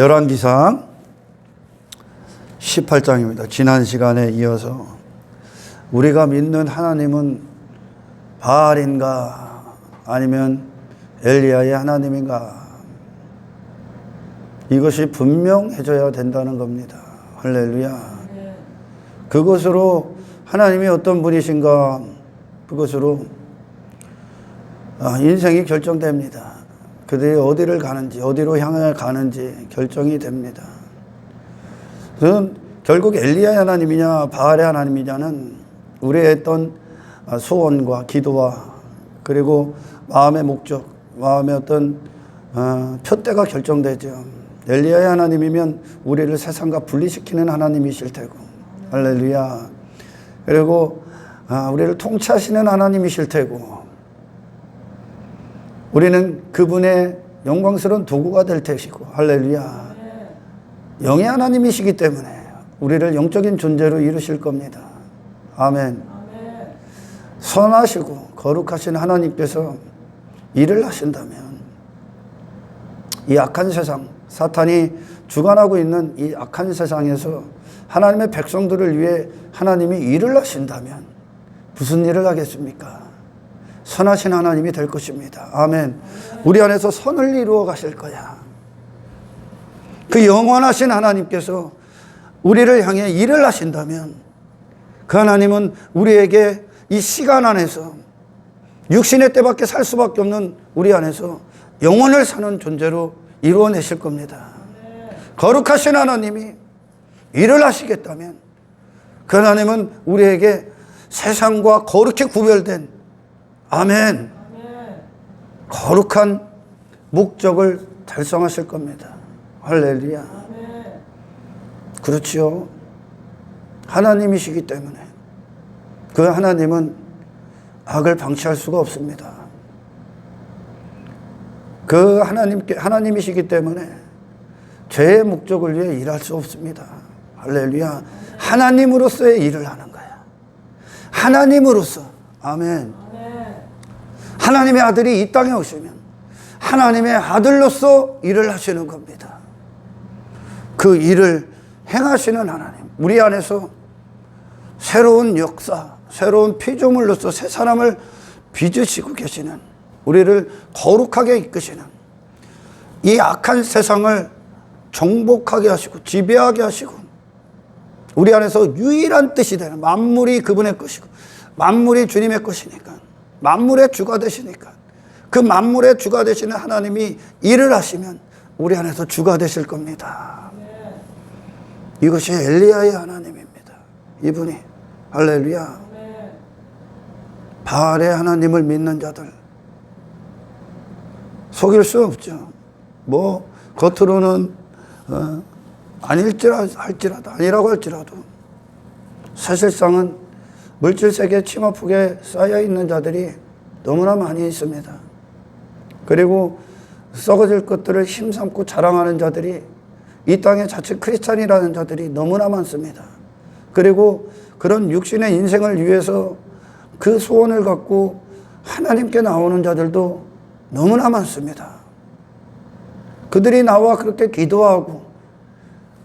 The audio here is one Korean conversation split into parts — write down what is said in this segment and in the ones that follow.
열왕기상 18장입니다. 지난 시간에 이어서 우리가 믿는 하나님은 바알인가 아니면 엘리야의 하나님인가, 이것이 분명해져야 된다는 겁니다. 할렐루야. 그것으로 하나님이 어떤 분이신가, 그것으로 인생이 결정됩니다. 그들이 어디를 가는지, 어디로 향해 가는지 결정이 됩니다. 그건 결국 엘리야의 하나님이냐 바알의 하나님이냐는 우리의 어떤 소원과 기도와 그리고 마음의 목적, 마음의 어떤 표대가 결정되죠. 엘리야의 하나님이면 우리를 세상과 분리시키는 하나님이실 테고, 할렐루야. 그리고 우리를 통치하시는 하나님이실 테고, 우리는 그분의 영광스러운 도구가 될 것이고, 할렐루야. 영의 하나님이시기 때문에 우리를 영적인 존재로 이루실 겁니다. 아멘. 선하시고 거룩하신 하나님께서 일을 하신다면 이 악한 세상, 사탄이 주관하고 있는 이 악한 세상에서 하나님의 백성들을 위해 하나님이 일을 하신다면 무슨 일을 하겠습니까? 선하신 하나님이 될 것입니다. 아멘. 우리 안에서 선을 이루어 가실 거야. 그 영원하신 하나님께서 우리를 향해 일을 하신다면 그 하나님은 우리에게 이 시간 안에서 육신의 때밖에 살 수밖에 없는 우리 안에서 영원을 사는 존재로 이루어내실 겁니다. 거룩하신 하나님이 일을 하시겠다면 그 하나님은 우리에게 세상과 거룩히 구별된, 아멘, 거룩한 목적을 달성하실 겁니다. 할렐루야. 그렇지요. 하나님이시기 때문에 그 하나님은 악을 방치할 수가 없습니다. 그 하나님이시기 때문에 죄의 목적을 위해 일할 수 없습니다. 할렐루야. 하나님으로서의 일을 하는 거야. 하나님으로서. 아멘. 하나님의 아들이 이 땅에 오시면 하나님의 아들로서 일을 하시는 겁니다. 그 일을 행하시는 하나님, 우리 안에서 새로운 역사, 새로운 피조물로서 새 사람을 빚으시고 계시는, 우리를 거룩하게 이끄시는, 이 악한 세상을 정복하게 하시고 지배하게 하시고 우리 안에서 유일한 뜻이 되는, 만물이 그분의 것이고 만물이 주님의 것이니까, 만물의 주가 되시니까 그 만물의 주가 되시는 하나님이 일을 하시면 우리 안에서 주가 되실 겁니다. 이것이 엘리야의 하나님입니다. 이분이, 할렐루야. 바알의 하나님을 믿는 자들 속일 수 없죠. 뭐 겉으로는 아니라고 할지라도 사실상은 물질 세계 침합국에 쌓여 있는 자들이 너무나 많이 있습니다. 그리고 썩어질 것들을 힘삼고 자랑하는 자들이, 이 땅에 자칫 크리스찬이라는 자들이 너무나 많습니다. 그리고 그런 육신의 인생을 위해서 그 소원을 갖고 하나님께 나오는 자들도 너무나 많습니다. 그들이 나와 그렇게 기도하고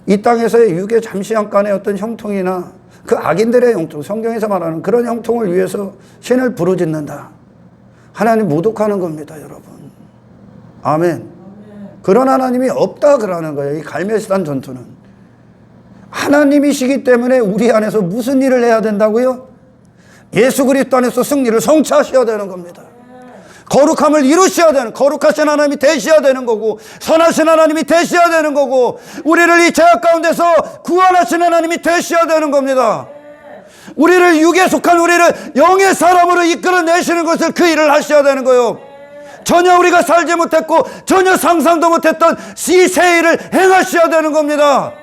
이 땅에서의 육의 잠시간간의 어떤 형통이나 그 악인들의 형통, 성경에서 말하는 그런 형통을 위해서 신을 부르짖는다. 하나님 모독하는 겁니다, 여러분. 아멘. 그런 하나님이 없다 그러는 거예요. 이 갈멜시단 전투는 하나님이시기 때문에 우리 안에서 무슨 일을 해야 된다고요? 예수 그리스도 안에서 승리를 성취하셔야 되는 겁니다. 거룩함을 이루셔야 되는, 거룩하신 하나님이 되셔야 되는 거고, 선하신 하나님이 되셔야 되는 거고, 우리를 이 죄악 가운데서 구원하신 하나님이 되셔야 되는 겁니다. 우리를 육에 속한 우리를 영의 사람으로 이끌어내시는 것을 그 일을 하셔야 되는 거예요. 전혀 우리가 살지 못했고 전혀 상상도 못했던 이 새 일을 행하셔야 되는 겁니다.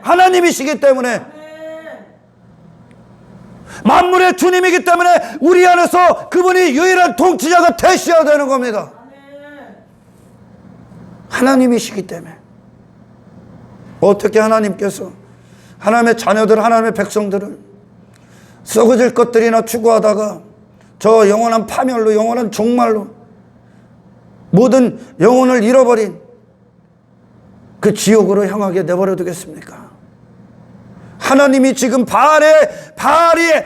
하나님이시기 때문에, 만물의 주님이기 때문에 우리 안에서 그분이 유일한 통치자가 되셔야 되는 겁니다. 하나님이시기 때문에. 어떻게 하나님께서 하나님의 자녀들, 하나님의 백성들을 썩어질 것들이나 추구하다가 저 영원한 파멸로, 영원한 종말로 모든 영혼을 잃어버린 그 지옥으로 향하게 내버려 두겠습니까? 하나님이 지금 바알이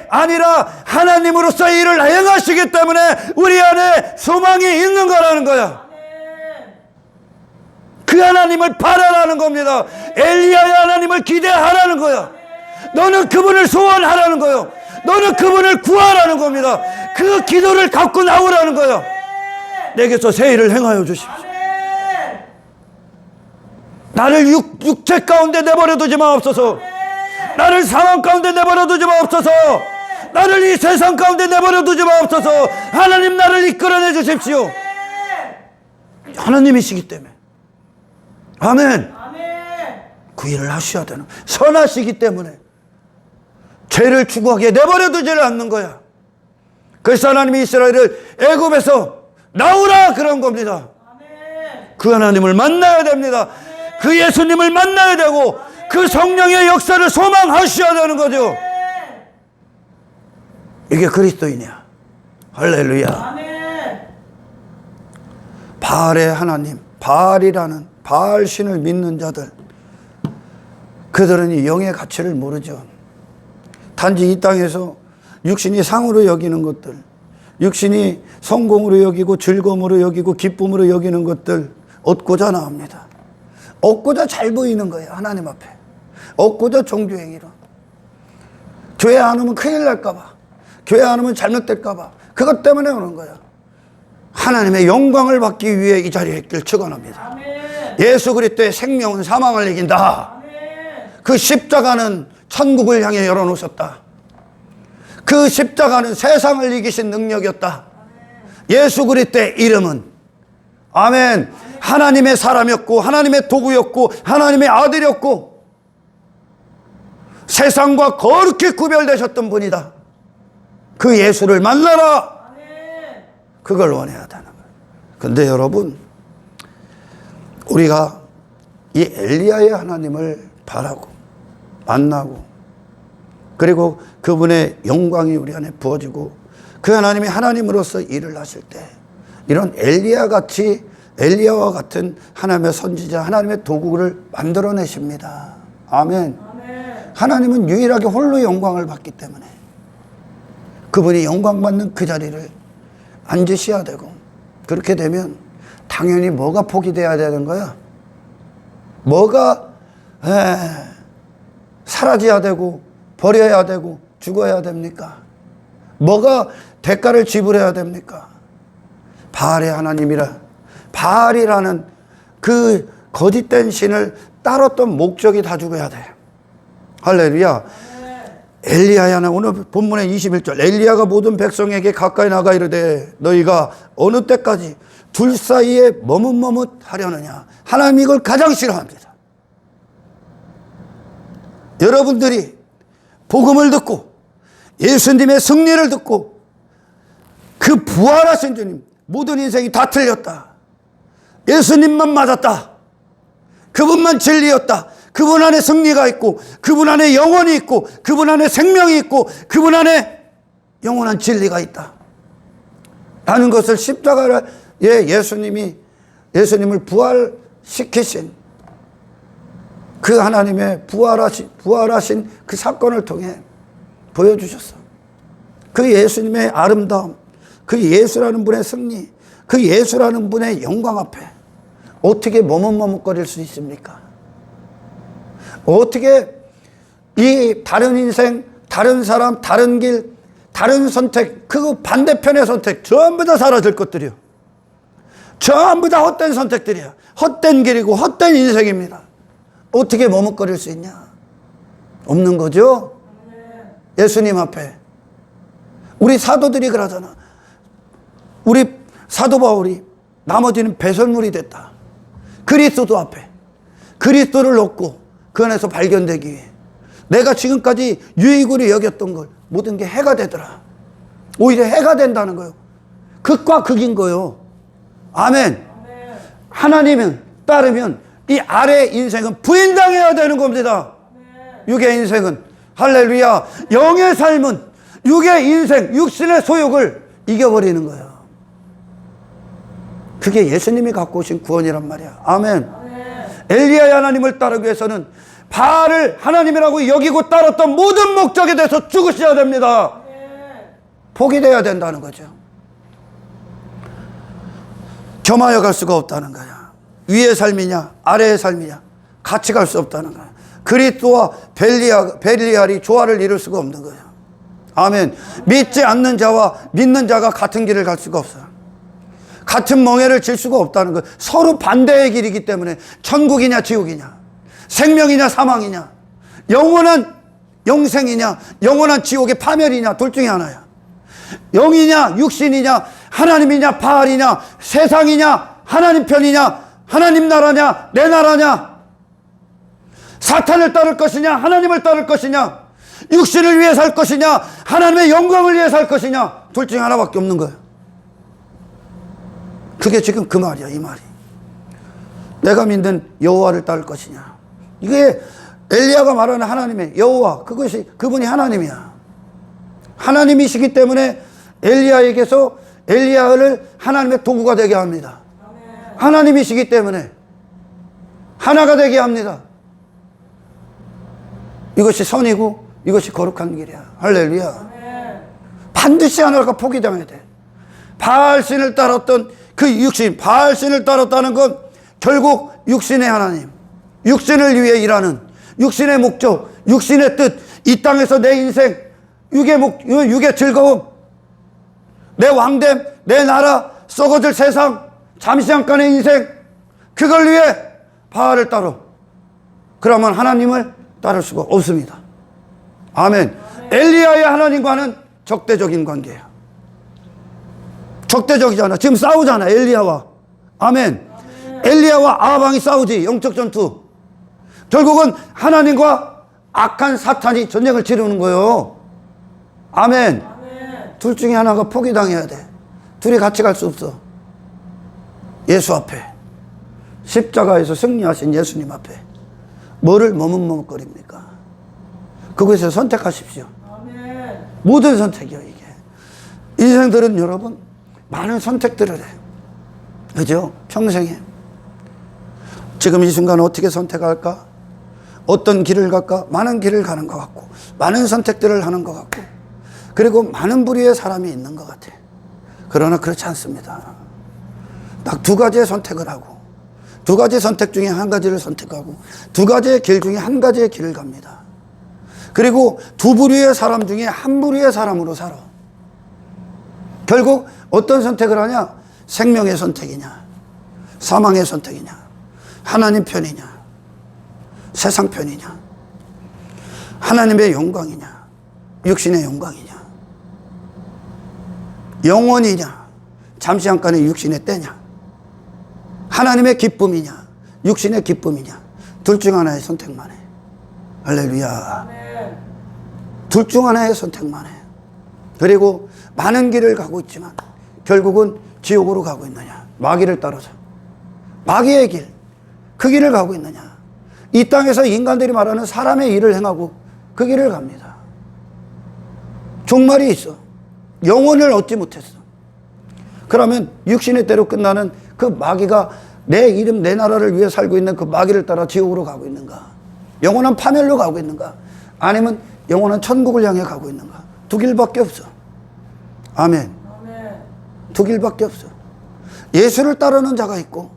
아니라 하나님으로서 일을 행하시기 때문에 우리 안에 소망이 있는 거라는 거야. 그 하나님을 바라라는 겁니다. 엘리야의 하나님을 기대하라는 거야. 너는 그분을 소원하라는 거요. 너는 그분을 구하라는 겁니다. 그 기도를 갖고 나오라는 거요. 내게서 새 일을 행하여 주십시오. 나를 육체 가운데 내버려 두지 마옵소서. 나를 상황 가운데 내버려 두지 마옵소서. 나를 이 세상 가운데 내버려 두지 마옵소서. 하나님 나를 이끌어내 주십시오. 하나님이시기 때문에. 아멘. 그 일을 하셔야 되는, 선하시기 때문에 죄를 추구하게 내버려 두지를 않는 거야. 그래서 하나님이 이스라엘을 애굽에서 나오라 그런 겁니다. 그 하나님을 만나야 됩니다. 그 예수님을 만나야 되고 그 성령의 역사를 소망하셔야 되는 거죠. 이게 그리스도이냐. 할렐루야. 바알의 하나님, 바알이라는 바알 신을 믿는 자들, 그들은 이 영의 가치를 모르죠. 단지 이 땅에서 육신이 상으로 여기는 것들, 육신이 성공으로 여기고 즐거움으로 여기고 기쁨으로 여기는 것들 얻고자 나옵니다. 얻고자 잘 보이는 거예요. 하나님 앞에 얻고자 종교행위로. 교회 안 오면 큰일 날까 봐, 교회 안 오면 잘못될까 봐, 그것 때문에 오는 거예요. 하나님의 영광을 받기 위해 이 자리에 있길 축원합니다. 예수 그리스도의 생명은 사망을 이긴다. 그 십자가는 천국을 향해 열어놓으셨다. 그 십자가는 세상을 이기신 능력이었다. 예수 그리스도의 이름은, 아멘, 하나님의 사람이었고 하나님의 도구였고 하나님의 아들이었고 세상과 거룩히 구별되셨던 분이다. 그 예수를 만나라. 그걸 원해야 되는 거예요. 근데 여러분, 우리가 이 엘리야의 하나님을 바라고 만나고 그리고 그분의 영광이 우리 안에 부어지고 그 하나님이 하나님으로서 일을 하실 때 이런 엘리야와 같은 하나님의 선지자, 하나님의 도구를 만들어내십니다. 아멘. 하나님은 유일하게 홀로 영광을 받기 때문에 그분이 영광 받는 그 자리를 앉으셔야 되고, 그렇게 되면 당연히 뭐가 포기돼야 되는 거야? 뭐가 사라져야 되고 버려야 되고 죽어야 됩니까? 뭐가 대가를 지불해야 됩니까? 바알의 하나님이라, 바알이라는 그 거짓된 신을 따랐던 목적이 다 죽어야 돼. 할렐루야. 엘리야의 하나님, 오늘 본문의 21절, 엘리야가 모든 백성에게 가까이 나가 이르되 너희가 어느 때까지 둘 사이에 머뭇머뭇하려느냐. 하나님이 이걸 가장 싫어합니다. 여러분들이 복음을 듣고 예수님의 승리를 듣고 그 부활하신 주님, 모든 인생이 다 틀렸다, 예수님만 맞았다, 그분만 진리였다, 그분 안에 승리가 있고 그분 안에 영원이 있고 그분 안에 생명이 있고 그분 안에 영원한 진리가 있다 라는 것을 십자가에 예수님을 부활시키신 그 하나님의 부활하신 그 사건을 통해 보여주셨어. 그 예수님의 아름다움, 그 예수라는 분의 승리, 그 예수라는 분의 영광 앞에 어떻게 머뭇머뭇거릴 수 있습니까? 어떻게 이 다른 인생, 다른 사람, 다른 길, 다른 선택, 그 반대편의 선택 전부 다 사라질 것들이요. 전부 다 헛된 선택들이야. 헛된 길이고 헛된 인생입니다. 어떻게 머뭇거릴 수 있냐? 없는 거죠? 예수님 앞에. 우리 사도들이 그러잖아. 우리 사도 바울이 나머지는 배설물이 됐다. 그리스도 앞에 그리스도를 얻고 그 안에서 발견되기 위해 내가 지금까지 유익으로 여겼던 걸 모든 게 해가 되더라. 오히려 해가 된다는 거예요. 극과 극인 거예요. 아멘. 하나님은 따르면 이 아래 인생은 부인당해야 되는 겁니다. 육의 인생은, 할렐루야, 영의 삶은 육의 인생, 육신의 소욕을 이겨버리는 거예요. 그게 예수님이 갖고 오신 구원이란 말이야. 아멘. 엘리야의 하나님을 따르기 위해서는 바알을 하나님이라고 여기고 따랐던 모든 목적에 대해서 죽으셔야 됩니다. 포기돼야 된다는 거죠. 겸하여 갈 수가 없다는 거야. 위의 삶이냐 아래의 삶이냐 같이 갈 수 없다는 거야. 그리스도와 벨리알이 조화를 이룰 수가 없는 거야. 아멘. 믿지 않는 자와 믿는 자가 같은 길을 갈 수가 없어요. 같은 멍에를 질 수가 없다는 거예요. 서로 반대의 길이기 때문에 천국이냐 지옥이냐, 생명이냐 사망이냐, 영원한 영생이냐 영원한 지옥의 파멸이냐, 둘 중에 하나야. 영이냐 육신이냐, 하나님이냐 바알이냐, 세상이냐 하나님 편이냐, 하나님 나라냐 내 나라냐, 사탄을 따를 것이냐 하나님을 따를 것이냐, 육신을 위해 살 것이냐 하나님의 영광을 위해 살 것이냐, 둘 중에 하나밖에 없는 거예요. 그게 지금 그 말이야. 이 말이 내가 믿는 여호와를 따를 것이냐, 이게 엘리야가 말하는 하나님의 여호와, 그분이 하나님이야. 하나님이시기 때문에 엘리야에게서 엘리야를 하나님의 도구가 되게 합니다. 하나님이시기 때문에 하나가 되게 합니다. 이것이 선이고 이것이 거룩한 길이야. 할렐루야. 반드시 하나가 포기당해야 돼. 바알신을 따랐던 그 육신, 바알신을 따랐다는 건 결국 육신의 하나님, 육신을 위해 일하는 육신의 목적, 육신의 뜻, 이 땅에서 내 인생, 육의 즐거움, 내 왕됨, 내 나라, 썩어질 세상, 잠시 잠깐의 인생, 그걸 위해 바알을 따로, 그러면 하나님을 따를 수가 없습니다. 아멘. 엘리야의 하나님과는 적대적인 관계야. 적대적이잖아. 지금 싸우잖아, 엘리야와. 아멘. 엘리야와 아합왕이 싸우지, 영적 전투. 결국은 하나님과 악한 사탄이 전쟁을 치르는 거예요. 아멘. 둘 중에 하나가 포기당해야 돼. 둘이 같이 갈 수 없어. 예수 앞에, 십자가에서 승리하신 예수님 앞에 뭐를 머뭇머뭇거립니까? 그곳에서 선택하십시오. 모든 선택이요. 이게 인생들은 여러분 많은 선택들을 해. 그죠? 평생에 지금 이 순간 어떻게 선택할까? 어떤 길을 갈까? 많은 길을 가는 것 같고, 많은 선택들을 하는 것 같고, 그리고 많은 부류의 사람이 있는 것 같아. 그러나 그렇지 않습니다. 딱 두 가지의 선택을 하고, 두 가지 선택 중에 한 가지를 선택하고, 두 가지의 길 중에 한 가지의 길을 갑니다. 그리고 두 부류의 사람 중에 한 부류의 사람으로 살아. 결국 어떤 선택을 하냐? 생명의 선택이냐, 사망의 선택이냐, 하나님 편이냐, 세상 편이냐, 하나님의 영광이냐, 육신의 영광이냐, 영원이냐, 잠시 잠깐의 육신의 때냐, 하나님의 기쁨이냐, 육신의 기쁨이냐, 둘 중 하나의 선택만 해. 할렐루야. 둘 중 하나의 선택만 해. 그리고 많은 길을 가고 있지만 결국은 지옥으로 가고 있느냐, 마귀를 따라서 마귀의 길, 그 길을 가고 있느냐, 이 땅에서 인간들이 말하는 사람의 일을 행하고 그 길을 갑니다. 종말이 있어. 영혼을 얻지 못했어. 그러면 육신의 때로 끝나는 그 마귀가 내 이름 내 나라를 위해 살고 있는 그 마귀를 따라 지옥으로 가고 있는가, 영원한 파멸로 가고 있는가, 아니면 영원한 천국을 향해 가고 있는가. 두 길밖에 없어. 아멘. 두 길밖에 없어. 예수를 따르는 자가 있고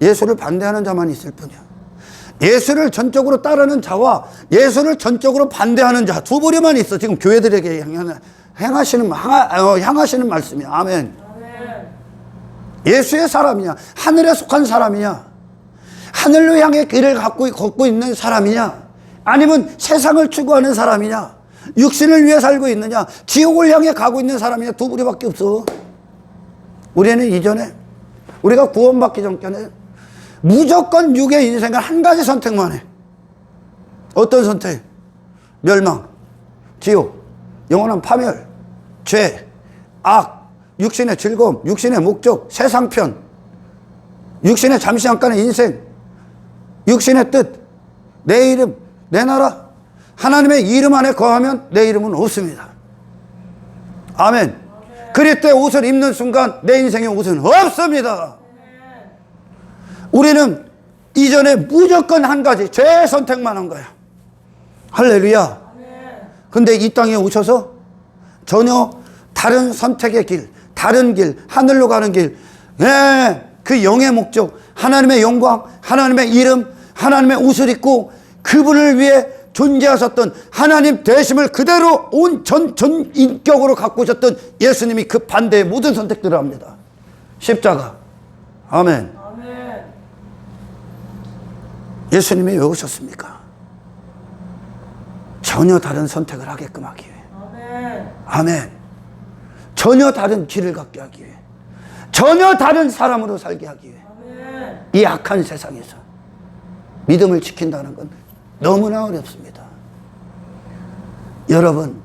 예수를 반대하는 자만 있을 뿐이야. 예수를 전적으로 따르는 자와 예수를 전적으로 반대하는 자, 두 부류만 있어. 지금 교회들에게 향하시는 말씀이야. 아멘. 예수의 사람이냐, 하늘에 속한 사람이냐, 하늘로 향해 길을 걷고 있는 사람이냐, 아니면 세상을 추구하는 사람이냐, 육신을 위해 살고 있느냐, 지옥을 향해 가고 있는 사람이냐, 두 부류밖에 없어. 우리는 이전에, 우리가 구원받기 전까지는 무조건 육의 인생을 한 가지 선택만 해. 어떤 선택? 멸망, 지옥, 영원한 파멸, 죄, 악, 육신의 즐거움, 육신의 목적, 세상편, 육신의 잠시 잠깐의 인생, 육신의 뜻, 내 이름, 내 나라, 하나님의 이름 안에 거하면 내 이름은 없습니다. 아멘. 그리스도의 옷을 입는 순간 내 인생의 옷은 없습니다. 우리는 이전에 무조건 한 가지 죄 선택만 한 거야. 할렐루야. 근데 이 땅에 오셔서 전혀 다른 선택의 길, 다른 길, 하늘로 가는 길, 그 영의 목적, 하나님의 영광, 하나님의 이름, 하나님의 옷을 입고 그분을 위해 존재하셨던 하나님 되심을 그대로 온 전 인격으로 갖고 오셨던 예수님이 그 반대의 모든 선택들을 합니다. 십자가. 아멘. 예수님이 왜 오셨습니까? 전혀 다른 선택을 하게끔 하기 위해. 아멘. 전혀 다른 길을 갖게 하기 위해. 전혀 다른 사람으로 살게 하기 위해. 이 악한 세상에서 믿음을 지킨다는 건 너무나 어렵습니다. 여러분,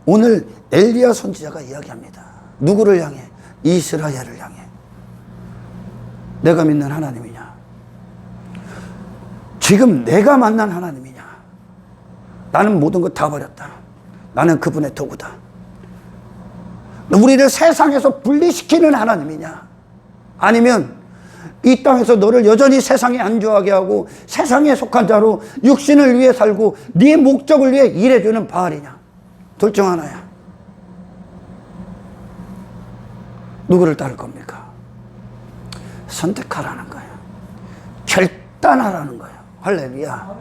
오늘 엘리야 선지자가 이야기합니다. 누구를 향해? 이스라엘을 향해. 내가 믿는 하나님이냐? 지금 내가 만난 하나님이냐? 나는 모든 것 다 버렸다. 나는 그분의 도구다. 우리를 세상에서 분리시키는 하나님이냐? 아니면 이 땅에서 너를 여전히 세상에 안주하게 하고 세상에 속한 자로 육신을 위해 살고 네 목적을 위해 일해주는 바알이냐? 둘 중 하나야. 누구를 따를 겁니까? 선택하라는 거예요. 결단하라는 거예요. 할렐루야.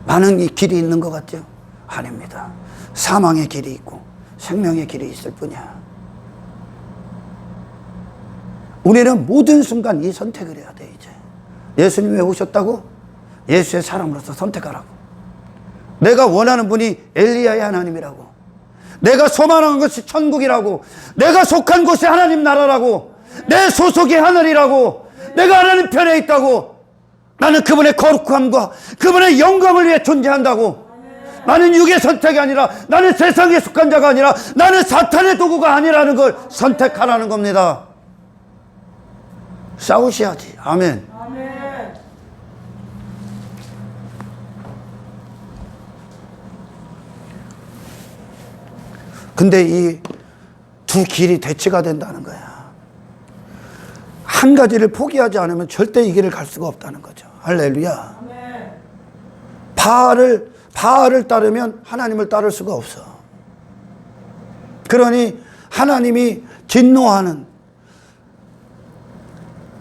많은 이 길이 있는 것 같죠? 아닙니다. 사망의 길이 있고 생명의 길이 있을 뿐이야. 우리는 모든 순간 이 선택을 해야 돼. 이제 예수님이 오셨다고? 예수의 사람으로서 선택하라고. 내가 원하는 분이 엘리야의 하나님이라고, 내가 소망하는 것이 천국이라고, 내가 속한 곳이 하나님 나라라고, 내 소속이 하늘이라고, 내가 하나님 편에 있다고, 나는 그분의 거룩함과 그분의 영광을 위해 존재한다고. 나는 육의 선택이 아니라, 나는 세상에 속한 자가 아니라, 나는 사탄의 도구가 아니라는 걸 선택하라는 겁니다. 싸우셔야지. 아멘. 근데 이 두 길이 대치가 된다는 거야. 한 가지를 포기하지 않으면 절대 이 길을 갈 수가 없다는 거죠. 할렐루야. 바알을 따르면 하나님을 따를 수가 없어. 그러니 하나님이 진노하는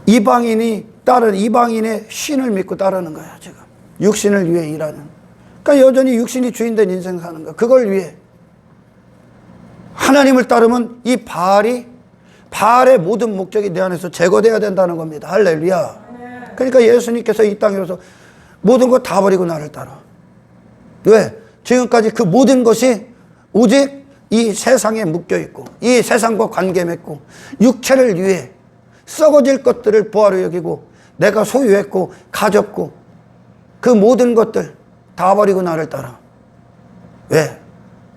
이방인의 신을 믿고 따르는 거야, 지금. 육신을 위해 일하는. 그러니까 여전히 육신이 주인된 인생 사는 거야. 그걸 위해. 하나님을 따르면 이 바알의 모든 목적이 내 안에서 제거돼야 된다는 겁니다. 할렐루야. 그러니까 예수님께서 이 땅에 오셔서 모든 거 다 버리고 나를 따라. 왜? 지금까지 그 모든 것이 오직 이 세상에 묶여있고, 이 세상과 관계 맺고, 육체를 위해 썩어질 것들을 보화로 여기고, 내가 소유했고 가졌고 그 모든 것들 다 버리고 나를 따라. 왜?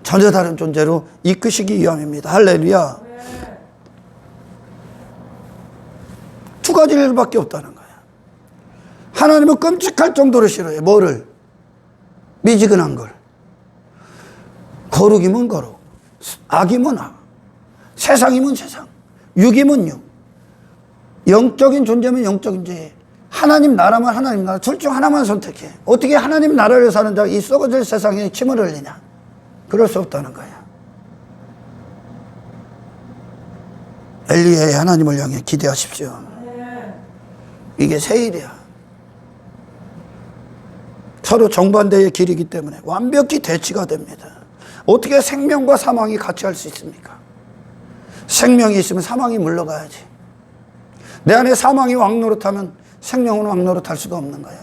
전혀 다른 존재로 이끄시기 위함입니다. 할렐루야. 두 가지를 밖에 없다는 거야. 하나님은 끔찍할 정도로 싫어해. 뭐를? 미지근한 걸. 거룩이면 거룩, 악이면 악, 세상이면 세상, 육이면 육, 영적인 존재면 영적인 존재, 하나님 나라면 하나님 나라, 둘 중 하나만 선택해. 어떻게 하나님 나라를 사는 자가 이 썩어질 세상에 침을 흘리냐? 그럴 수 없다는 거야. 엘리야의 하나님을 향해 기대하십시오. 이게 세일이야. 서로 정반대의 길이기 때문에 완벽히 대치가 됩니다. 어떻게 생명과 사망이 같이 할 수 있습니까? 생명이 있으면 사망이 물러가야지. 내 안에 사망이 왕노릇하면 생명은 왕노릇할 수가 없는 거야.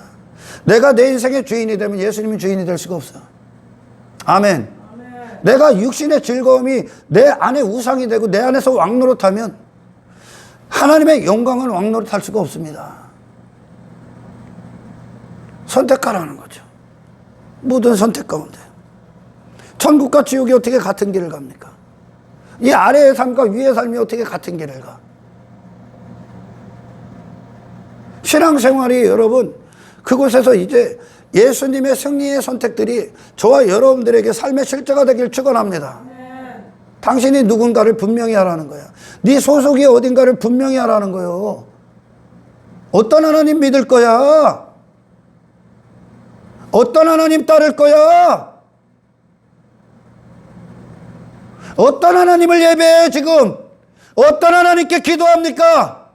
내가 내 인생의 주인이 되면 예수님이 주인이 될 수가 없어. 아멘. 내가 육신의 즐거움이 내 안에 우상이 되고 내 안에서 왕노릇하면 하나님의 영광은 왕노릇할 수가 없습니다. 선택하라는 거죠. 모든 선택 가운데. 천국과 지옥이 어떻게 같은 길을 갑니까? 이 아래의 삶과 위의 삶이 어떻게 같은 길을 가? 신앙생활이 여러분, 그곳에서 이제 예수님의 승리의 선택들이 저와 여러분들에게 삶의 실제가 되길 축원합니다. 당신이 누군가를 분명히 하라는 거야. 네 소속이 어딘가를 분명히 하라는 거예요. 어떤 하나님 믿을 거야? 어떤 하나님 따를 거야? 어떤 하나님을 예배해 지금? 어떤 하나님께 기도합니까?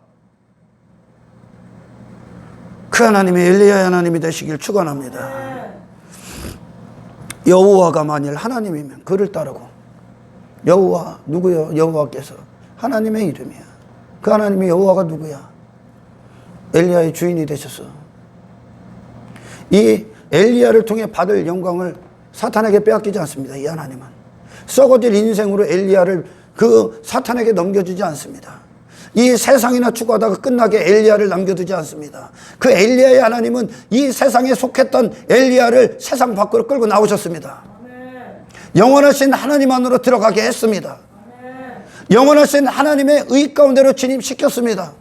그 하나님이 엘리야의 하나님이 되시길 축원합니다. 여호와가 만일 하나님이면 그를 따르고, 여호와 누구요? 여호와께서 하나님의 이름이야. 그 하나님이 여호와가 누구야? 엘리야의 주인이 되셔서 이 엘리야를 통해 받을 영광을 사탄에게 빼앗기지 않습니다. 이 하나님은 썩어질 인생으로 엘리야를 그 사탄에게 넘겨주지 않습니다. 이 세상이나 추구하다가 끝나게 엘리야를 남겨두지 않습니다. 그 엘리야의 하나님은 이 세상에 속했던 엘리야를 세상 밖으로 끌고 나오셨습니다. 영원하신 하나님 안으로 들어가게 했습니다. 영원하신 하나님의 의 가운데로 진입시켰습니다.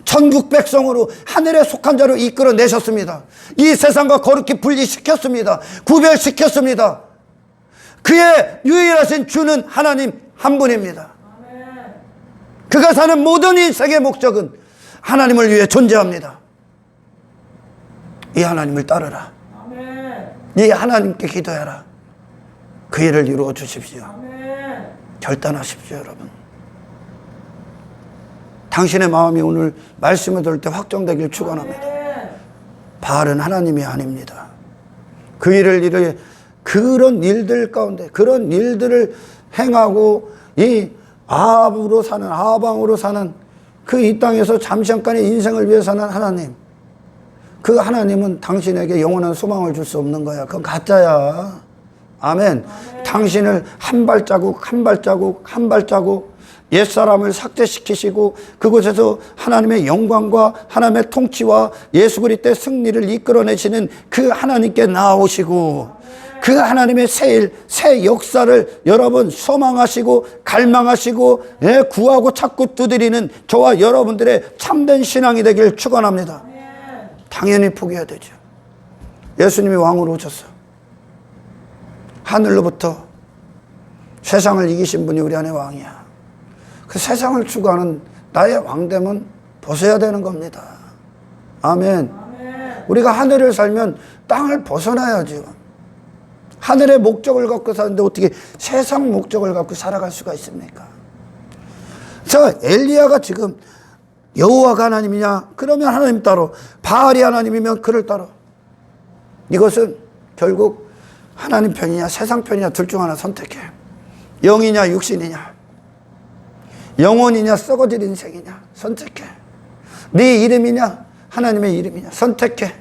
천국 백성으로 하늘에 속한 자로 이끌어내셨습니다. 이 세상과 거룩히 분리시켰습니다. 구별시켰습니다. 그의 유일하신 주는 하나님 한 분입니다. 그가 사는 모든 인생의 목적은 하나님을 위해 존재합니다. 이 하나님을 따르라. 이 하나님께 기도해라. 그 일을 이루어 주십시오. 결단하십시오, 여러분. 당신의 마음이 오늘 말씀을 들을 때 확정되길 축원합니다. 바알은 하나님이 아닙니다. 그 일을 이루어 그런 일들 가운데 그런 일들을 행하고 이 아방으로 사는 그 이 땅에서 잠시간의 인생을 위해 사는 하나님, 그 하나님은 당신에게 영원한 소망을 줄 수 없는 거야. 그건 가짜야. 아멘. 당신을 한 발자국 옛사람을 삭제시키시고 그곳에서 하나님의 영광과 하나님의 통치와 예수 그리스도의 승리를 이끌어내시는 그 하나님께 나아오시고 그 하나님의 새 역사를 여러분 소망하시고 갈망하시고 구하고 찾고 두드리는 저와 여러분들의 참된 신앙이 되길 축원합니다. 당연히 포기해야 되죠. 예수님이 왕으로 오셨어. 하늘로부터 세상을 이기신 분이 우리 안에 왕이야. 그 세상을 추구하는 나의 왕됨은 벗어야 되는 겁니다. 아멘. 우리가 하늘을 살면 땅을 벗어나야죠. 하늘의 목적을 갖고 사는데 어떻게 세상 목적을 갖고 살아갈 수가 있습니까? 자, 엘리야가 지금 여호와가 하나님이냐? 그러면 하나님 따로, 바알이 하나님이면 그를 따로. 이것은 결국 하나님 편이냐 세상 편이냐 둘 중 하나 선택해. 영이냐 육신이냐, 영혼이냐 썩어질 인생이냐 선택해. 네 이름이냐 하나님의 이름이냐 선택해.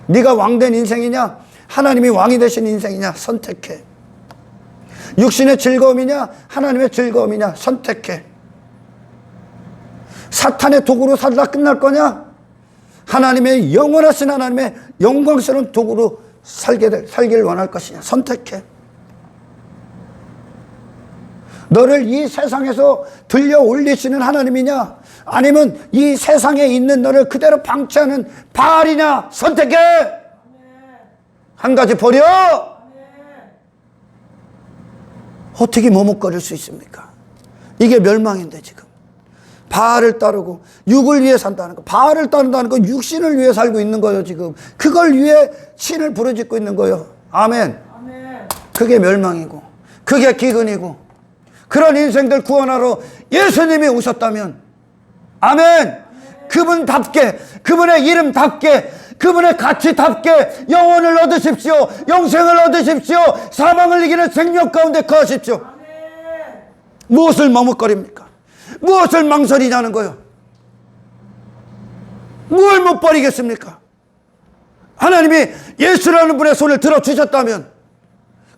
네가 왕된 인생이냐 하나님이 왕이 되신 인생이냐 선택해. 육신의 즐거움이냐 하나님의 즐거움이냐 선택해. 사탄의 도구로 살다 끝날 거냐 하나님의 영원하신 하나님의 영광스러운 도구로 살기를 원할 것이냐 선택해. 너를 이 세상에서 들려 올리시는 하나님이냐 아니면 이 세상에 있는 너를 그대로 방치하는 바알이냐 선택해. 한 가지 버려. 어떻게 머뭇거릴 수 있습니까? 이게 멸망인데 지금 바알을 따르고 육을 위해 산다는 거, 바알을 따른다는 건 육신을 위해 살고 있는 거예요. 지금 그걸 위해 신을 부르짖고 있는 거예요. 아멘. 그게 멸망이고 그게 기근이고, 그런 인생들 구원하러 예수님이 오셨다면 아멘. 그분답게, 그분의 이름답게, 그분의 가치답게 영혼을 얻으십시오. 영생을 얻으십시오. 사망을 이기는 생명 가운데 거하십시오. 무엇을 머뭇거립니까? 무엇을 망설이냐는 거요. 뭘 못 버리겠습니까? 하나님이 예수라는 분의 손을 들어주셨다면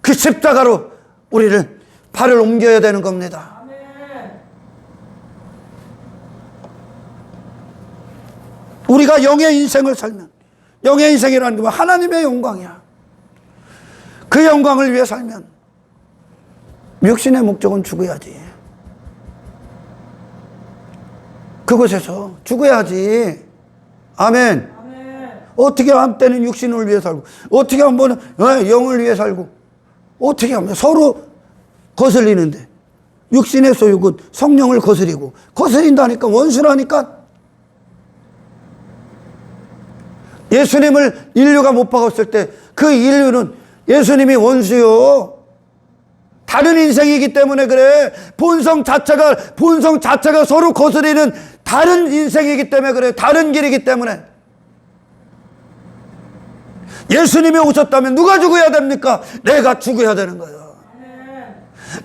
그 십자가로 우리를 발을 옮겨야 되는 겁니다. 우리가 영의 인생을 살면, 영의 인생이라는 건 하나님의 영광이야. 그 영광을 위해 살면 육신의 목적은 죽어야지. 그곳에서 죽어야지. 아멘. 어떻게 한때는 육신을 위해 살고, 어떻게 한 번은 영을 위해 살고, 어떻게 하면 서로 거슬리는데, 육신의 소욕은 성령을 거스리고, 거스린다니까 원수라니까. 예수님을 인류가 못 박았을 때 그 인류는 예수님이 원수요. 다른 인생이기 때문에 그래. 본성 자체가 서로 거스리는 다른 인생이기 때문에 그래. 다른 길이기 때문에. 예수님이 오셨다면 누가 죽어야 됩니까? 내가 죽어야 되는 거예요.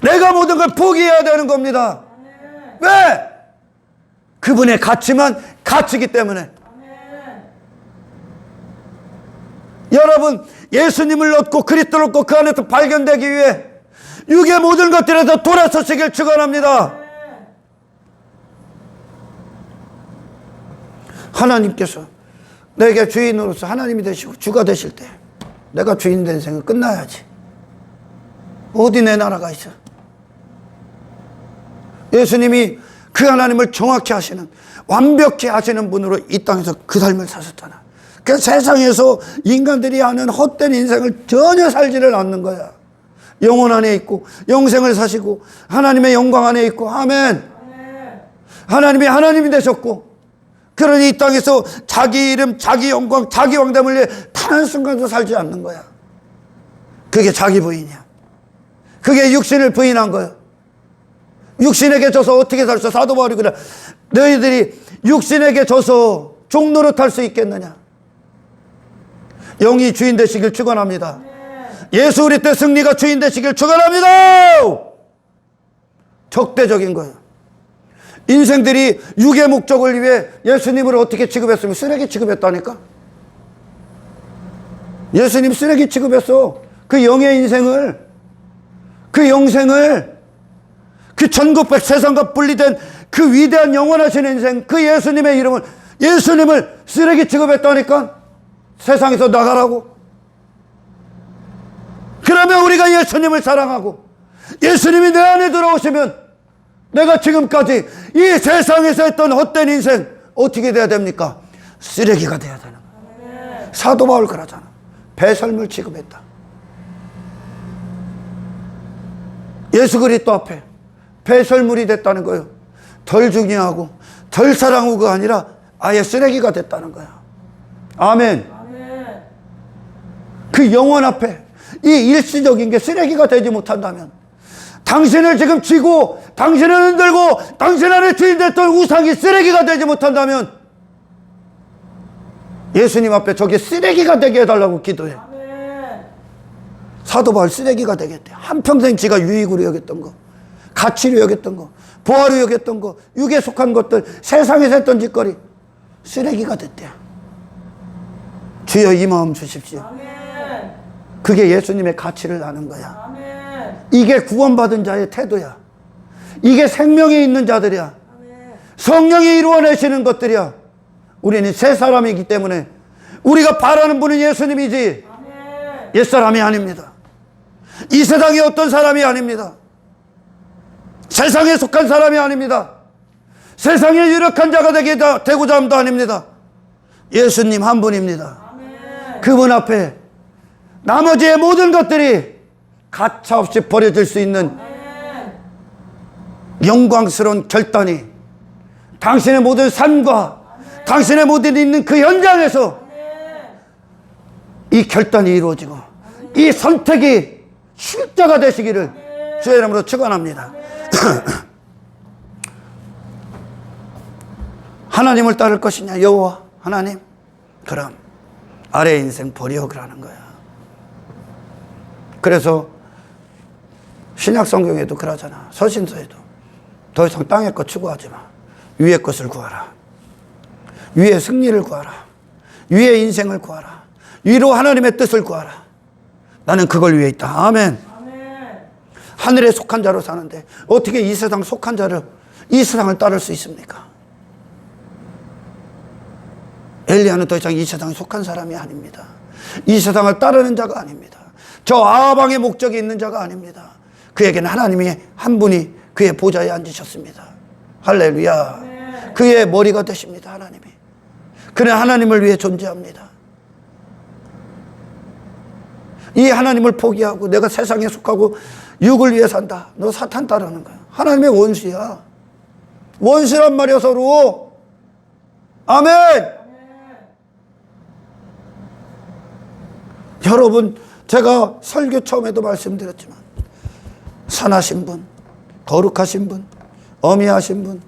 내가 모든 걸 포기해야 되는 겁니다. 왜? 그분의 가치만 가치이기 때문에. 여러분, 예수님을 얻고 그리스도를 얻고 그 안에서 발견되기 위해 육의 모든 것들에서 돌아서시길 축원합니다. 하나님께서 내게 주인으로서 하나님이 되시고 주가 되실 때 내가 주인 된 생은 끝나야지. 어디 내 나라가 있어? 예수님이 그 하나님을 정확히 하시는, 완벽히 하시는 분으로 이 땅에서 그 삶을 사셨잖아. 그 세상에서 인간들이 하는 헛된 인생을 전혀 살지를 않는 거야. 영혼 안에 있고 영생을 사시고 하나님의 영광 안에 있고. 아멘. 하나님이 하나님이 되셨고, 그러니 이 땅에서 자기 이름, 자기 영광, 자기 왕됨을 위해 단 한순간도 살지 않는 거야. 그게 자기 부인이야. 그게 육신을 부인한 거야. 육신에게 져서 어떻게 살 수 있어? 사도 바울이 그래. 너희들이 육신에게 져서 종노릇할 수 있겠느냐? 영이 주인 되시길 축원합니다. 예수 그리스도의 승리가 주인 되시길 축원합니다. 적대적인 거예요. 인생들이 육의 목적을 위해 예수님을 어떻게 취급했으면 쓰레기 취급했다니까. 예수님 쓰레기 취급했어. 그 영의 인생을, 그 영생을, 그 천국백 세상과 분리된 그 위대한 영원하신 인생, 그 예수님의 이름을, 예수님을 쓰레기 취급했다니까. 세상에서 나가라고. 그러면 우리가 예수님을 사랑하고 예수님이 내 안에 들어오시면 내가 지금까지 이 세상에서 했던 헛된 인생 어떻게 돼야 됩니까? 쓰레기가 돼야 되는 거예요. 사도 바울 그러잖아. 배설물 취급했다. 예수 그리스도 앞에 배설물이 됐다는 거예요. 덜 중요하고 덜 사랑하고가 아니라 아예 쓰레기가 됐다는 거야. 아멘. 그 영원 앞에 이 일시적인 게 쓰레기가 되지 못한다면, 당신을 지금 쥐고 당신을 흔들고 당신 안에 주인 됐던 우상이 쓰레기가 되지 못한다면 예수님 앞에 저게 쓰레기가 되게 해달라고 기도해. 사도 바울 쓰레기가 되겠대. 한평생 지가 유익으로 여겼던 거, 가치로 여겼던 거, 보화로 여겼던 거, 육에 속한 것들, 세상에서 했던 짓거리 쓰레기가 됐대. 주여 이 마음 주십시오. 그게 예수님의 가치를 아는 거야. 이게 구원받은 자의 태도야. 이게 생명이 있는 자들이야. 성령이 이루어내시는 것들이야. 우리는 새 사람이기 때문에 우리가 바라는 분은 예수님이지 옛사람이 아닙니다. 이 세상의 어떤 사람이 아닙니다. 세상에 속한 사람이 아닙니다. 세상에 유력한 자가 되고자 함도 아닙니다. 예수님 한 분입니다. 그분 앞에 나머지의 모든 것들이 가차없이 버려질 수 있는 영광스러운 결단이 당신의 모든 삶과 당신의 모든 있는 그 현장에서 이 결단이 이루어지고 이 선택이 실자가 되시기를 주의 이름으로 축원합니다. 하나님을 따를 것이냐? 여호와 하나님? 그럼 아래 인생 버려 그러는 거야. 그래서 신약 성경에도 그러잖아. 서신서에도 더 이상 땅의 것 추구하지 마. 위의 것을 구하라. 위의 승리를 구하라. 위의 인생을 구하라. 위로 하나님의 뜻을 구하라. 나는 그걸 위해 있다. 아멘. 하늘에 속한 자로 사는데 어떻게 이 세상 속한 자를, 이 세상을 따를 수 있습니까? 엘리야는 더 이상 이 세상에 속한 사람이 아닙니다. 이 세상을 따르는 자가 아닙니다. 저 아방의 목적이 있는 자가 아닙니다. 그에게는 하나님이 한 분이 그의 보좌에 앉으셨습니다. 할렐루야. 그의 머리가 되십니다. 하나님이. 그는 하나님을 위해 존재합니다. 이 하나님을 포기하고 내가 세상에 속하고 육을 위해 산다. 너 사탄 따르는 거야. 하나님의 원수야. 원수란 말이야 서로. 아멘. 여러분, 제가 설교 처음에도 말씀드렸지만 선하신 분, 거룩하신 분, 어미하신 분,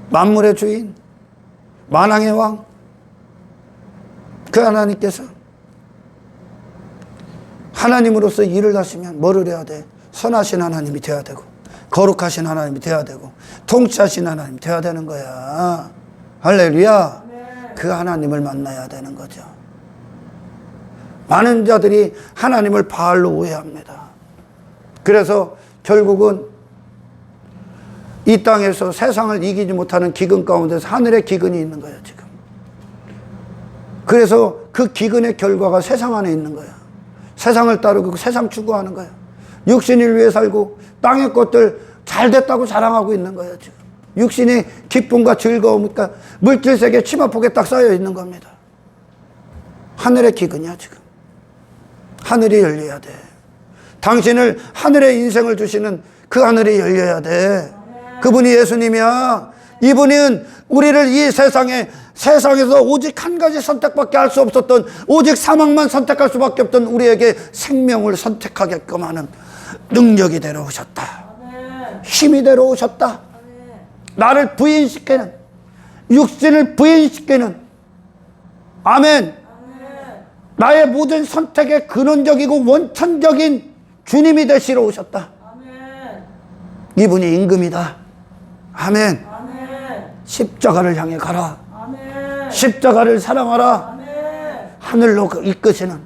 만물의 주인, 만왕의 왕, 그 하나님께서 하나님으로서 일을 하시면 뭐를 해야 돼? 선하신 하나님이 돼야 되고, 거룩하신 하나님이 돼야 되고, 통치하신 하나님이 돼야 되는 거야. 할렐루야. 그 하나님을 만나야 되는 거죠. 많은 자들이 하나님을 바알로 오해합니다. 그래서 결국은 이 땅에서 세상을 이기지 못하는 기근 가운데서 하늘의 기근이 있는 거예요, 지금. 그래서 그 기근의 결과가 세상 안에 있는 거예요. 세상을 따르고 세상 추구하는 거예요. 육신을 위해 살고 땅의 것들 잘 됐다고 자랑하고 있는 거예요, 지금. 육신이 기쁨과 즐거움과 물질 세계 치마폭에 딱 쌓여 있는 겁니다. 하늘의 기근이야, 지금. 하늘이 열려야 돼. 당신을 하늘의 인생을 주시는 그 하늘이 열려야 돼. 그분이 예수님이야. 이분은 우리를 이 세상에서 오직 한 가지 선택밖에 할 수 없었던, 오직 사망만 선택할 수밖에 없던 우리에게 생명을 선택하게끔 하는 능력이 되러 오셨다. 힘이 되러 오셨다. 나를 부인시키는, 육신을 부인시키는, 아멘. 나의 모든 선택의 근원적이고 원천적인 주님이 되시러 오셨다. 이분이 임금이다. 아멘. 십자가를 향해 가라. 십자가를 사랑하라. 하늘로 이끄시는,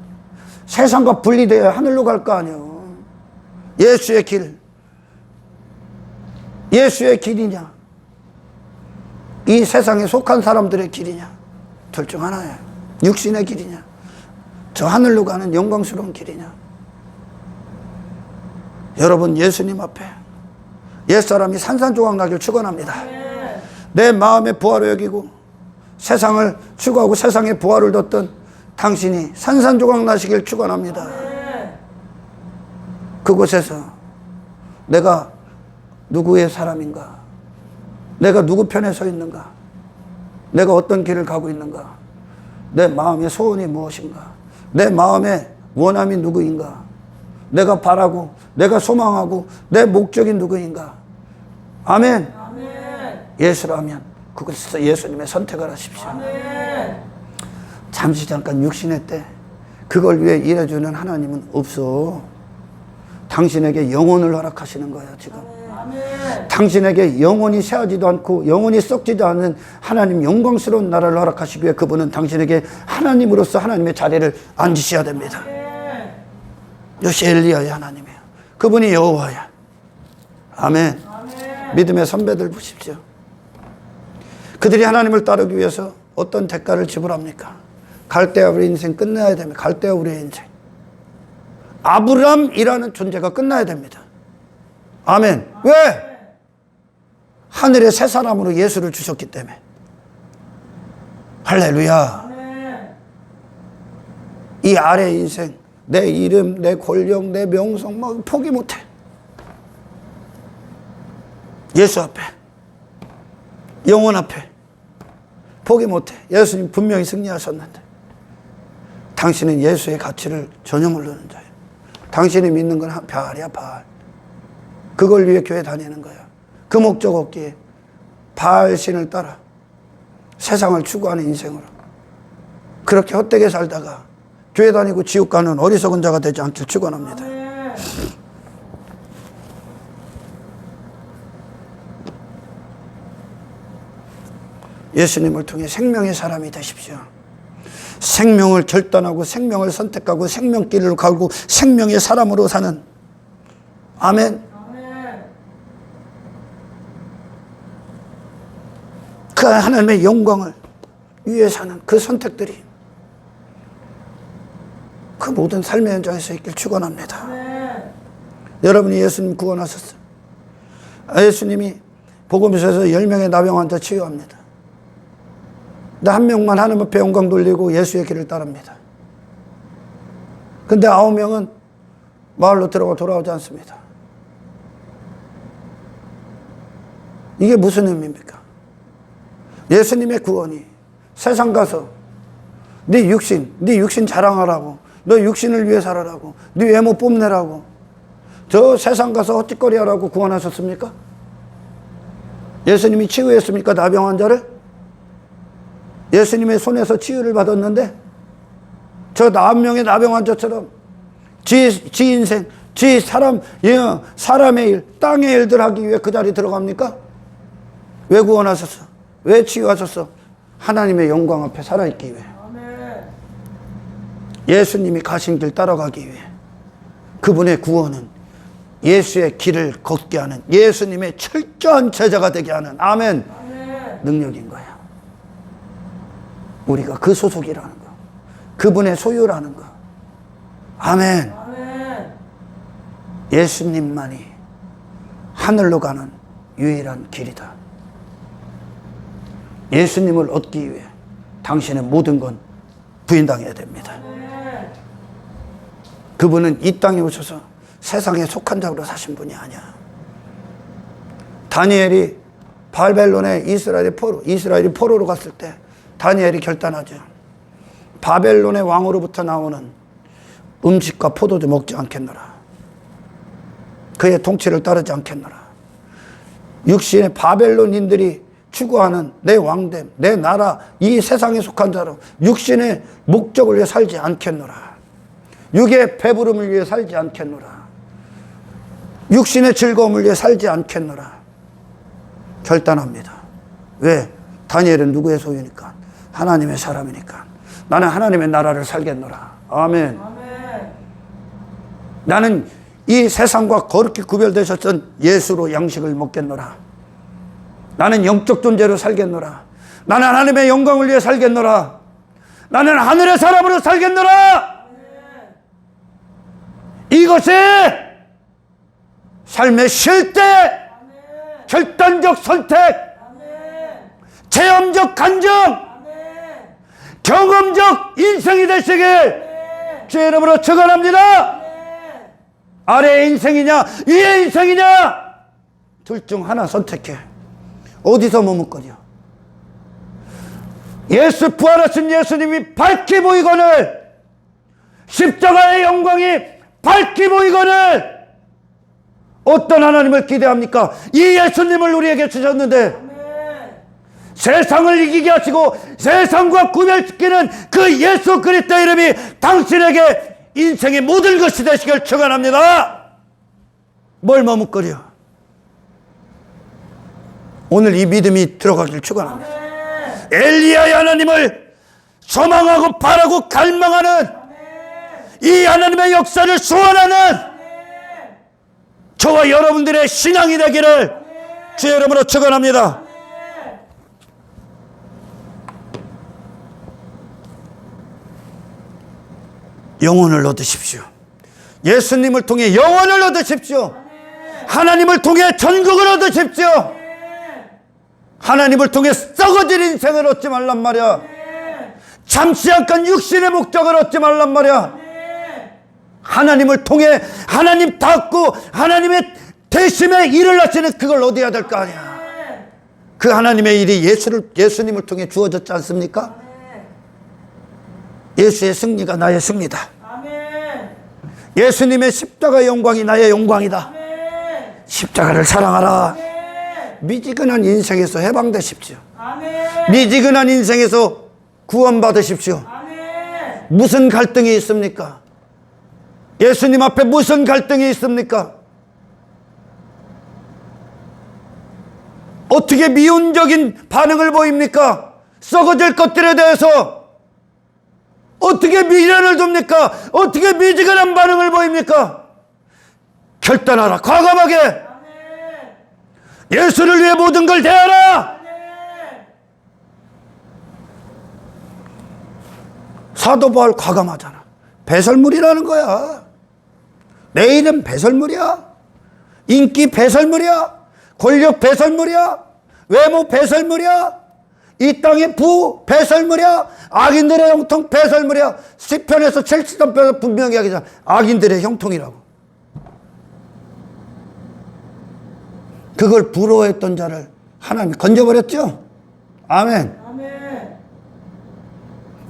세상과 분리되어 하늘로 갈 거 아니에요. 예수의 길, 예수의 길이냐, 이 세상에 속한 사람들의 길이냐, 둘 중 하나예요. 육신의 길이냐, 저 하늘로 가는 영광스러운 길이냐. 여러분, 예수님 앞에 옛사람이 산산조각 나길 축원합니다. 내 마음의 부활을 여기고 세상을 추구하고 세상의 부활을 뒀던 당신이 산산조각 나시길 축원합니다. 그곳에서 내가 누구의 사람인가, 내가 누구 편에 서 있는가, 내가 어떤 길을 가고 있는가, 내 마음의 소원이 무엇인가, 내 마음의 원함이 누구인가, 내가 바라고 내가 소망하고 내 목적이 누구인가. 아멘. 예수라면 그것에서 예수님의 선택을 하십시오. 잠시 잠깐 육신의 때 그걸 위해 일해주는 하나님은 없어. 당신에게 영혼을 허락하시는 거예요, 지금. 당신에게 영혼이 새하지도 않고 영혼이 썩지도 않는 하나님 영광스러운 나라를 허락하시기 위해 그분은 당신에게 하나님으로서 하나님의 자리를 앉으셔야 됩니다. 이것이 엘리야의 하나님이에요. 그분이 여호와야. 아멘. 믿음의 선배들 보십시오. 그들이 하나님을 따르기 위해서 어떤 대가를 지불합니까? 갈대아 우리 인생 끝나야 됩니다. 갈대아 우리의 인생. 아브람이라는 존재가 끝나야 됩니다. 아멘. 왜? 하늘의 새 사람으로 예수를 주셨기 때문에. 할렐루야. 이 아래 인생, 내 이름, 내 권력, 내 명성 막 포기 못해. 예수 앞에, 영혼 앞에 포기 못해. 예수님 분명히 승리하셨는데 당신은 예수의 가치를 전혀 모르는 자예요. 당신이 믿는 건 바알이야, 바알. 그걸 위해 교회 다니는 거야. 그 목적 없기에 바알 신을 따라 세상을 추구하는 인생으로 그렇게 헛되게 살다가 교회 다니고 지옥 가는 어리석은 자가 되지 않길 축원합니다. 예수님을 통해 생명의 사람이 되십시오. 생명을 결단하고 생명을 선택하고 생명길을 가고 생명의 사람으로 사는. 아멘. 그 하나님의 영광을 위해 사는 그 선택들이 그 모든 삶의 현장에서 있길 축원합니다. 여러분이 예수님 구원하셨어요. 예수님이 복음서에서 10명의 나병 환자 치유합니다. 근데 한 명만 하나님 앞에 영광 돌리고 예수의 길을 따릅니다. 근데 9명은 마을로 들어가 돌아오지 않습니다. 이게 무슨 의미입니까? 예수님의 구원이 세상 가서 네 육신 자랑하라고. 너 육신을 위해 살아라고. 네 외모 뽐내라고. 저 세상 가서 헛짓거리 하라고 구원하셨습니까? 예수님이 치유했습니까? 나병 환자를? 예수님의 손에서 치유를 받았는데 저 9명의 나병 환자처럼 지 인생, 사람의 일, 땅의 일들 하기 위해 그 자리에 들어갑니까? 왜 구원하셨어? 왜 치유하셨어? 하나님의 영광 앞에 살아있기 위해. 예수님이 가신 길 따라가기 위해. 그분의 구원은 예수의 길을 걷게 하는, 예수님의 철저한 제자가 되게 하는, 아멘, 능력인 거예요. 우리가 그 소속이라는 거, 그분의 소유라는 거. 아멘. 예수님만이 하늘로 가는 유일한 길이다. 예수님을 얻기 위해 당신의 모든 건 부인당해야 됩니다. 그분은 이 땅에 오셔서 세상에 속한 자로 사신 분이 아니야. 다니엘이 바벨론에 이스라엘이 포로로 갔을 때 다니엘이 결단하죠. 바벨론의 왕으로부터 나오는 음식과 포도주 먹지 않겠노라. 그의 통치를 따르지 않겠노라. 육신의 바벨론인들이 추구하는 내 왕됨, 내 나라, 이 세상에 속한 자로 육신의 목적을 위해 살지 않겠노라. 육의 배부름을 위해 살지 않겠노라. 육신의 즐거움을 위해 살지 않겠노라. 결단합니다. 왜? 다니엘은 누구의 소유니까? 하나님의 사람이니까. 나는 하나님의 나라를 살겠노라. 아멘. 나는 이 세상과 거룩히 구별되셨던 예수로 양식을 먹겠노라. 나는 영적 존재로 살겠노라. 나는 하나님의 영광을 위해 살겠노라. 나는 하늘의 사람으로 살겠노라. 이것이 삶의 실제, 결단적 선택, 체험적 간증, 경험적 인생이 되시길 주의 이름으로 축원합니다. 아래의 인생이냐 위의 인생이냐 둘 중 하나 선택해. 어디서 머뭇거려? 예수 부활하신 예수님이 밝게 보이거늘, 십자가의 영광이 밝게 보이거늘 어떤 하나님을 기대합니까? 이 예수님을 우리에게 주셨는데 세상을 이기게 하시고 세상과 구별시키는 그 예수 그리스도 이름이 당신에게 인생의 모든 것이 되시길 축원합니다. 뭘 머뭇거려? 오늘 이 믿음이 들어가길 축원합니다. 엘리야의 하나님을 소망하고 바라고 갈망하는 이 하나님의 역사를 소원하는 저와 여러분들의 신앙이 되기를 주의 이름으로 축원합니다. 영혼을 얻으십시오. 예수님을 통해 영혼을 얻으십시오. 하나님을 통해 전국을 얻으십시오. 하나님을 통해 썩어질 인생을 얻지 말란 말이야. 잠시 잠깐 육신의 목적을 얻지 말란 말이야. 하나님을 통해 하나님 닫고 하나님의 대심에 일을 하시는 그걸 얻어야 될 거 아니야. 그 하나님의 일이 예수님을 통해 주어졌지 않습니까? 예수의 승리가 나의 승리다. 예수님의 십자가의 영광이 나의 영광이다. 십자가를 사랑하라. 미지근한 인생에서 해방되십시오. 미지근한 인생에서 구원받으십시오. 무슨 갈등이 있습니까? 예수님 앞에 무슨 갈등이 있습니까? 어떻게 미온적인 반응을 보입니까? 썩어질 것들에 대해서 어떻게 미련을 둡니까? 어떻게 미지근한 반응을 보입니까? 결단하라. 과감하게 예수를 위해 모든 걸 대하라. 사도 바울 과감하잖아. 배설물이라는 거야. 내 이름 배설물이야. 인기 배설물이야. 권력 배설물이야. 외모 배설물이야. 이 땅의 부 배설물이야. 악인들의 형통 배설물이야. 시편에서 70편 분명히 하기잖아. 악인들의 형통이라고. 그걸 부러워했던 자를 하나님 건져버렸죠. 아멘.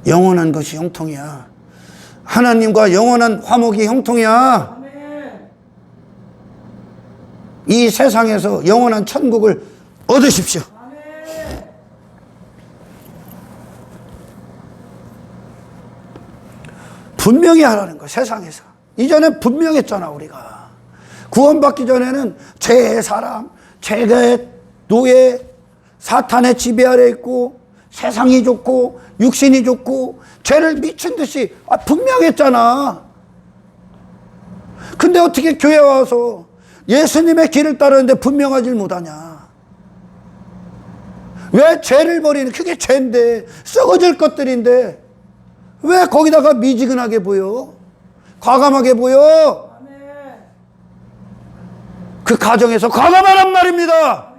영원한 것이 형통이야. 하나님과 영원한 화목이 형통이야. 이 세상에서 영원한 천국을 얻으십시오. 분명히 하라는 거. 세상에서 이전에 분명했잖아. 우리가 구원받기 전에는 죄의 사람, 죄의 노예, 사탄의 지배 아래 있고 세상이 좋고 육신이 좋고 죄를 미친 듯이 분명했잖아. 근데 어떻게 교회 와서 예수님의 길을 따르는데 분명하지 못하냐? 왜 죄를 버리는, 그게 죄인데, 썩어질 것들인데 왜 거기다가 미지근하게 보여? 과감하게 보여? 그 가정에서 과감하란 말입니다.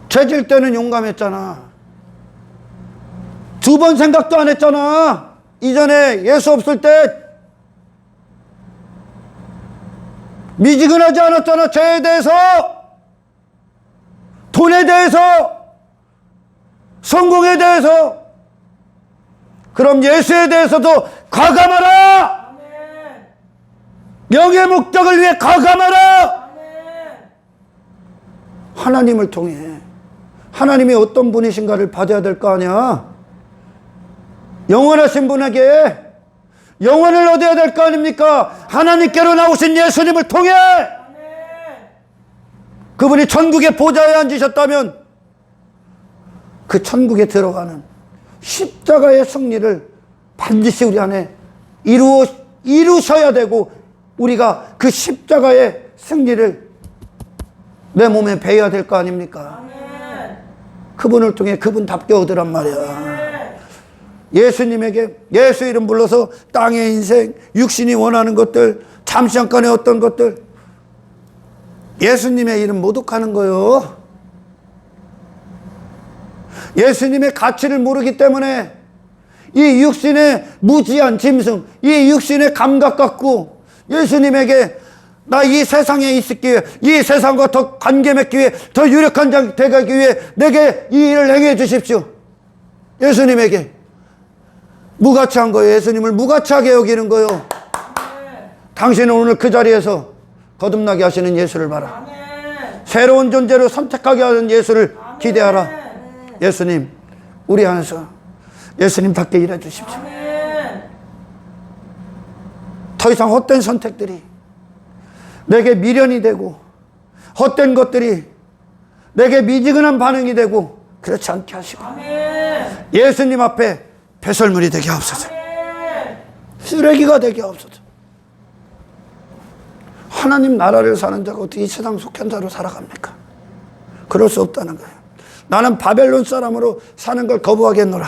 죄질 때는 용감했잖아. 2번 생각도 안 했잖아. 이전에 예수 없을 때 미지근하지 않았잖아. 죄에 대해서, 돈에 대해서, 성공에 대해서. 그럼 예수에 대해서도 과감하라. 명예 목적을 위해 과감하라. 하나님을 통해 하나님이 어떤 분이신가를 받아야 될 거 아니야. 영원하신 분에게 영원을 얻어야 될 거 아닙니까? 하나님께로 나오신 예수님을 통해. 그분이 천국의 보좌에 앉으셨다면 그 천국에 들어가는 십자가의 승리를 반드시 우리 안에 이루셔야 되고, 우리가 그 십자가의 승리를 내 몸에 배워야 될 거 아닙니까? 그분을 통해 그분답게 얻으란 말이야. 예수님에게 예수 이름 불러서 땅의 인생, 육신이 원하는 것들, 잠시 잠깐의 어떤 것들, 예수님의 이름 모독하는 거요. 예수님의 가치를 모르기 때문에 이 육신의 무지한 짐승, 이 육신의 감각 갖고 예수님에게 나 이 세상에 있을기에, 이 세상과 더 관계 맺기 위해, 더 유력한 자 되기 위해 내게 이 일을 행해 주십시오. 예수님에게 무가치한 거예요. 예수님을 무가치하게 여기는 거예요. 당신은 오늘 그 자리에서 거듭나게 하시는 예수를 봐라. 새로운 존재로 선택하게 하는 예수를 기대하라. 예수님, 우리 안에서 예수님답게 일해 주십시오. 더 이상 헛된 선택들이 내게 미련이 되고, 헛된 것들이 내게 미지근한 반응이 되고 그렇지 않게 하시고, 예수님 앞에 배설물이 되게 하옵소서. 쓰레기가 되게 하옵소서. 하나님 나라를 사는 자가 어떻게 이 세상 속한 자로 살아갑니까? 그럴 수 없다는 거예요. 나는 바벨론 사람으로 사는 걸 거부하겠노라.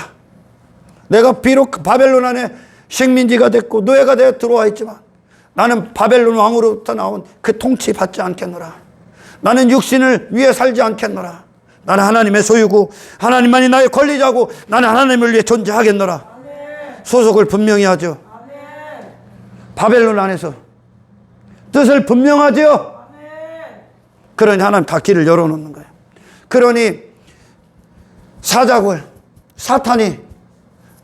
내가 비록 바벨론 안에 식민지가 됐고 노예가 되어 들어와 있지만 나는 바벨론 왕으로부터 나온 그 통치 받지 않겠노라. 나는 육신을 위해 살지 않겠노라. 나는 하나님의 소유고 하나님만이 나의 권리자고 나는 하나님을 위해 존재하겠노라. 소속을 분명히 하죠. 바벨론 안에서 뜻을 분명하죠. 그러니 하나님 다 길을 열어놓는 거예요. 그러니 사자굴, 사탄이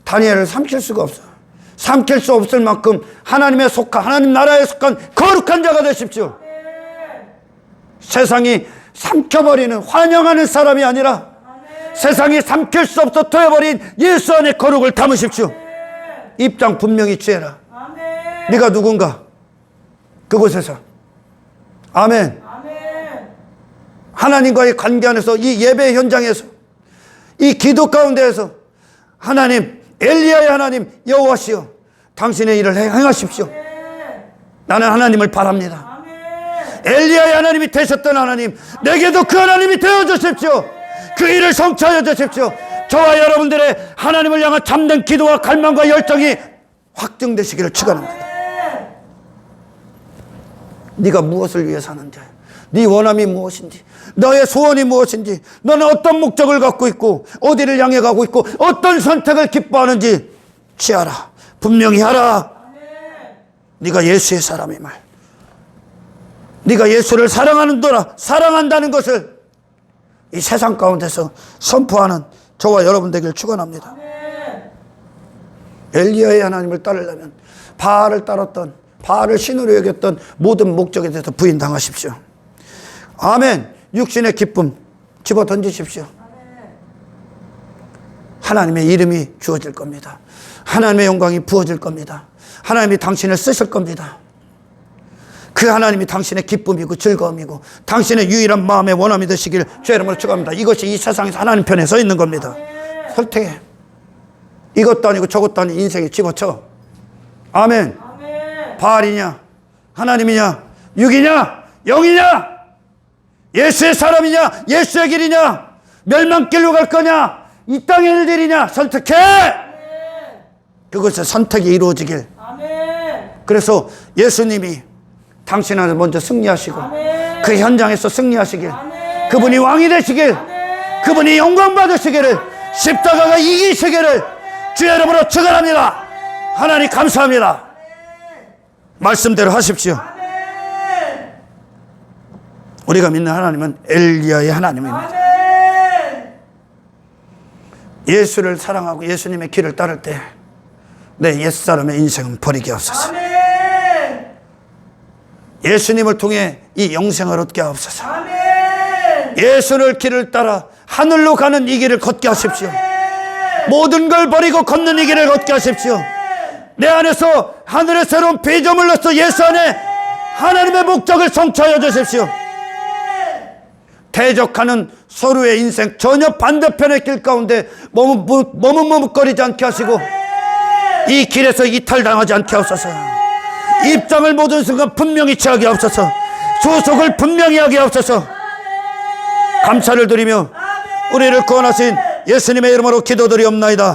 다니엘을 삼킬 수가 없어요. 삼킬 수 없을 만큼 하나님의 속한, 하나님 나라에 속한 거룩한 자가 되십시오. 세상이 삼켜버리는, 환영하는 사람이 아니라 세상이 삼킬 수 없어 되어버린 예수 안에 거룩을 담으십시오. 입장 분명히 취해라. 네가 누군가 그곳에서. 아멘. 하나님과의 관계 안에서, 이 예배 현장에서, 이 기도 가운데에서 하나님, 엘리야의 하나님 여호와시여 당신의 일을 행하십시오. 나는 하나님을 바랍니다. 엘리야의 하나님이 되셨던 하나님, 내게도 그 하나님이 되어주십시오. 그 일을 성취하여 주십시오. 저와 여러분들의 하나님을 향한 참된 기도와 갈망과 열정이 확증되시기를 축원합니다. 네가 무엇을 위해 사는지, 네 원함이 무엇인지, 너의 소원이 무엇인지, 너는 어떤 목적을 갖고 있고 어디를 향해 가고 있고 어떤 선택을 기뻐하는지 취하라. 분명히 하라. 네가 예수의 사람임을, 네가 예수를 사랑하는도라, 사랑한다는 것을 이 세상 가운데서 선포하는 저와 여러분 되길 축원합니다. 엘리야의 하나님을 따르려면 바알을 따랐던, 바알을 신으로 여겼던 모든 목적에 대해서 부인당하십시오. 아멘. 육신의 기쁨 집어 던지십시오. 하나님의 이름이 주어질 겁니다. 하나님의 영광이 부어질 겁니다. 하나님이 당신을 쓰실 겁니다. 그 하나님이 당신의 기쁨이고 즐거움이고 당신의 유일한 마음의 원함이 되시길 주의 이름으로 축원합니다. 이것이 이 세상에서 하나님 편에 서 있는 겁니다. 선택해. 이것도 아니고 저것도 아닌 인생에 집어쳐. 아멘. 바알이냐 하나님이냐 육이냐 영이냐 예수의 사람이냐 예수의 길이냐 멸망길로 갈 거냐 이 땅의 일들이냐 선택해. 그것의 선택이 이루어지길. 그래서 예수님이 당신 안에 먼저 승리하시고 그 현장에서 승리하시길, 그분이 왕이 되시길, 그분이 영광 받으시기를, 십자가가 이기시기를 주의 이름으로 축원합니다. 하나님 감사합니다. 말씀대로 하십시오. 우리가 믿는 하나님은 엘리야의 하나님입니다. 예수를 사랑하고 예수님의 길을 따를 때 내 옛사람의 인생은 버리게 하옵소서. 예수님을 통해 이 영생을 얻게 하옵소서. 예수를 길을 따라 하늘로 가는 이 길을 걷게 하십시오. 모든 걸 버리고 걷는 이 길을 걷게 하십시오. 내 안에서 하늘의 새로운 피조물 넣어서 예수 안에 하나님의 목적을 성취하여 주십시오. 대적하는 서로의 인생 전혀 반대편의 길 가운데 머뭇머뭇거리지 않게 하시고 이 길에서 이탈당하지 않게 하옵소서. 입장을 모든 순간 분명히 취하게 하옵소서. 소속을 분명히 하게 하옵소서. 감사를 드리며 우리를 구원하신 예수님의 이름으로 기도드리옵나이다.